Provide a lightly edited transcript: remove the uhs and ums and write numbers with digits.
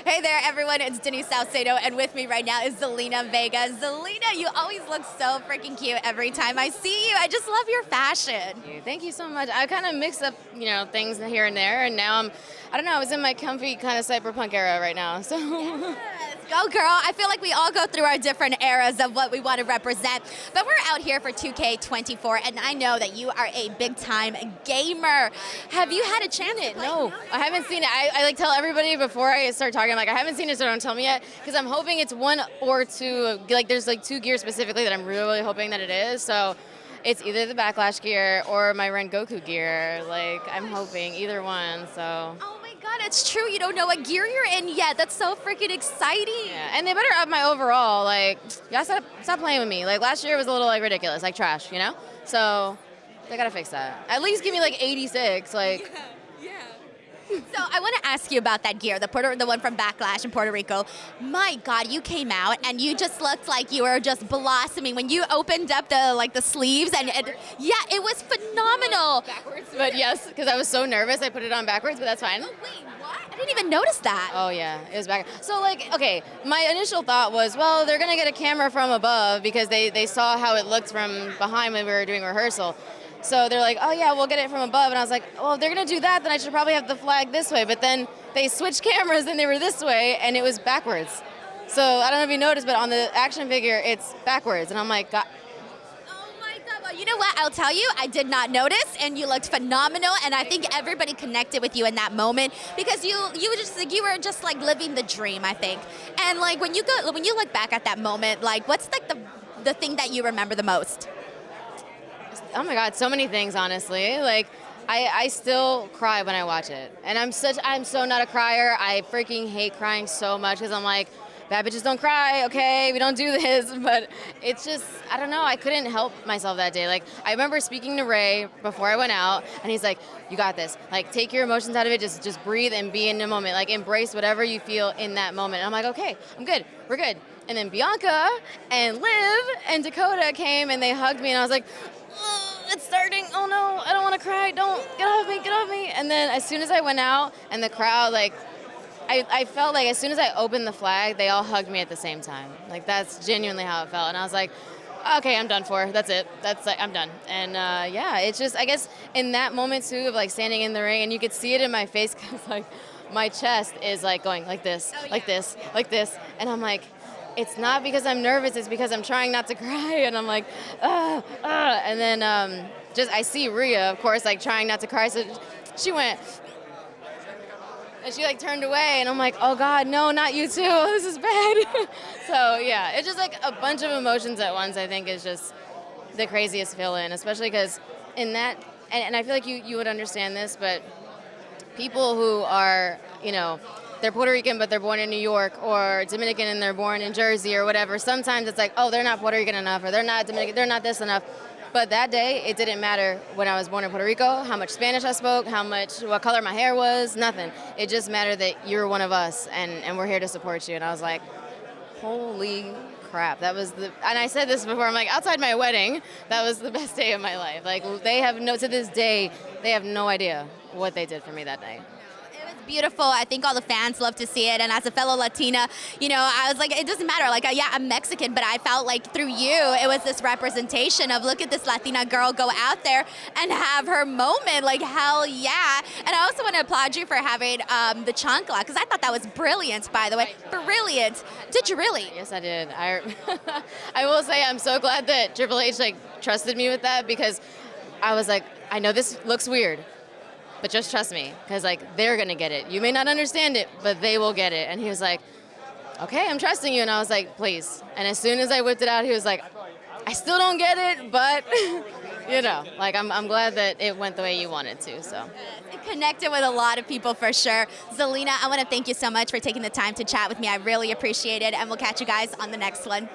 Hey there, everyone. It's Denise Salcedo, and with me right now is Zelina Vega. Zelina, you always look so freaking cute every time I see you. I just love your fashion. Thank you so much. I kind of mix up, things here and there, and now I don't know, I was in my comfy kind of cyberpunk era right now, so. Yes, go girl. I feel like we all go through our different eras of what we want to represent, but we're out here for 2K24, and I know that you are a big-time gamer. Have you had a chance to play? No, I haven't seen it. I like tell everybody before I start talking, I'm like, I haven't seen it, so don't tell me yet, because I'm hoping it's one or two, like there's like two gears specifically that I'm really hoping that it is, so it's either the Backlash gear or my Rengoku gear. Like, I'm hoping either one, so. Oh my God, it's true. You don't know what gear you're in yet. That's so freaking exciting. Yeah, and they better up my overall. Like, y'all stop playing with me. Like, last year was a little, like, ridiculous, like trash, you know? So, they gotta fix that. At least give me, like, 86, like. Yeah. So I want to ask you about that gear, the one from Backlash in Puerto Rico. My God, you came out and you just looked like you were just blossoming when you opened up the sleeves, and yeah, it was phenomenal. Backwards, but yes, because I was so nervous, I put it on backwards, but that's fine. Oh, wait, what? I didn't even notice that. Oh yeah, it was back. So like, okay, my initial thought was, well, they're gonna get a camera from above because they saw how it looked from behind when we were doing rehearsal. So they're like, oh yeah, we'll get it from above. And I was like, well, if they're gonna do that, then I should probably have the flag this way. But then they switched cameras and they were this way and it was backwards. So I don't know if you noticed, but on the action figure, it's backwards. And I'm like, God. Oh my God, well, you know what, I'll tell you, I did not notice, and you looked phenomenal, and I think everybody connected with you in that moment because you were just like living the dream, I think. And like when you look back at that moment, like what's like the thing that you remember the most? Oh my God, so many things, honestly. Like, I still cry when I watch it. And I'm so not a crier. I freaking hate crying so much because I'm like, bad bitches don't cry, okay? We don't do this. But it's just, I don't know, I couldn't help myself that day. Like, I remember speaking to Ray before I went out, and he's like, you got this. Like, take your emotions out of it, just breathe and be in the moment. Like, embrace whatever you feel in that moment. And I'm like, okay, I'm good, we're good. And then Bianca and Liv and Dakota came and they hugged me, and I was like, it's starting, oh no, I don't want to cry, don't, get off me. And then as soon as I went out and the crowd, like, I felt like as soon as I opened the flag, they all hugged me at the same time. Like, that's genuinely how it felt. And I was like, okay, I'm done for, that's it, I'm done. And yeah, it's just, I guess in that moment too of like standing in the ring, and you could see it in my face because like my chest is like going like this, like this, like this. And I'm like, it's not because I'm nervous, it's because I'm trying not to cry, and I'm like, and then I see Rhea, of course, like trying not to cry, so she went, and she like turned away, and I'm like, oh God, no, not you too, this is bad. So yeah, it's just like a bunch of emotions at once, I think is just the craziest feeling, especially because in that, and I feel like you would understand this, but people who are, they're Puerto Rican, but they're born in New York, or Dominican and they're born in Jersey or whatever. Sometimes it's like, oh, they're not Puerto Rican enough, or they're not Dominican, they're not this enough. But that day, it didn't matter when I was born in Puerto Rico, how much Spanish I spoke, what color my hair was, nothing. It just mattered that you're one of us, and we're here to support you. And I was like, holy crap. That was and I said this before, I'm like, outside my wedding, that was the best day of my life. Like, to this day, they have no idea what they did for me that day. Beautiful. I think all the fans love to see it, and as a fellow Latina, I was like, it doesn't matter, like, yeah, I'm Mexican, but I felt like through you it was this representation of, look at this Latina girl go out there and have her moment, like, hell yeah. And I also want to applaud you for having the chancla, because I thought that was brilliant, by the way. Brilliant. Did you really? Yes, I did. I will say I'm so glad that Triple H trusted me with that, because I was like, I know this looks weird, but just trust me, because they're gonna get it. You may not understand it, but they will get it. And he was like, okay, I'm trusting you. And I was like, please. And as soon as I whipped it out, he was like, I still don't get it, but I'm glad that it went the way you wanted to. So it connected with a lot of people for sure. Zelina, I want to thank you so much for taking the time to chat with me. I really appreciate it, and we'll catch you guys on the next one.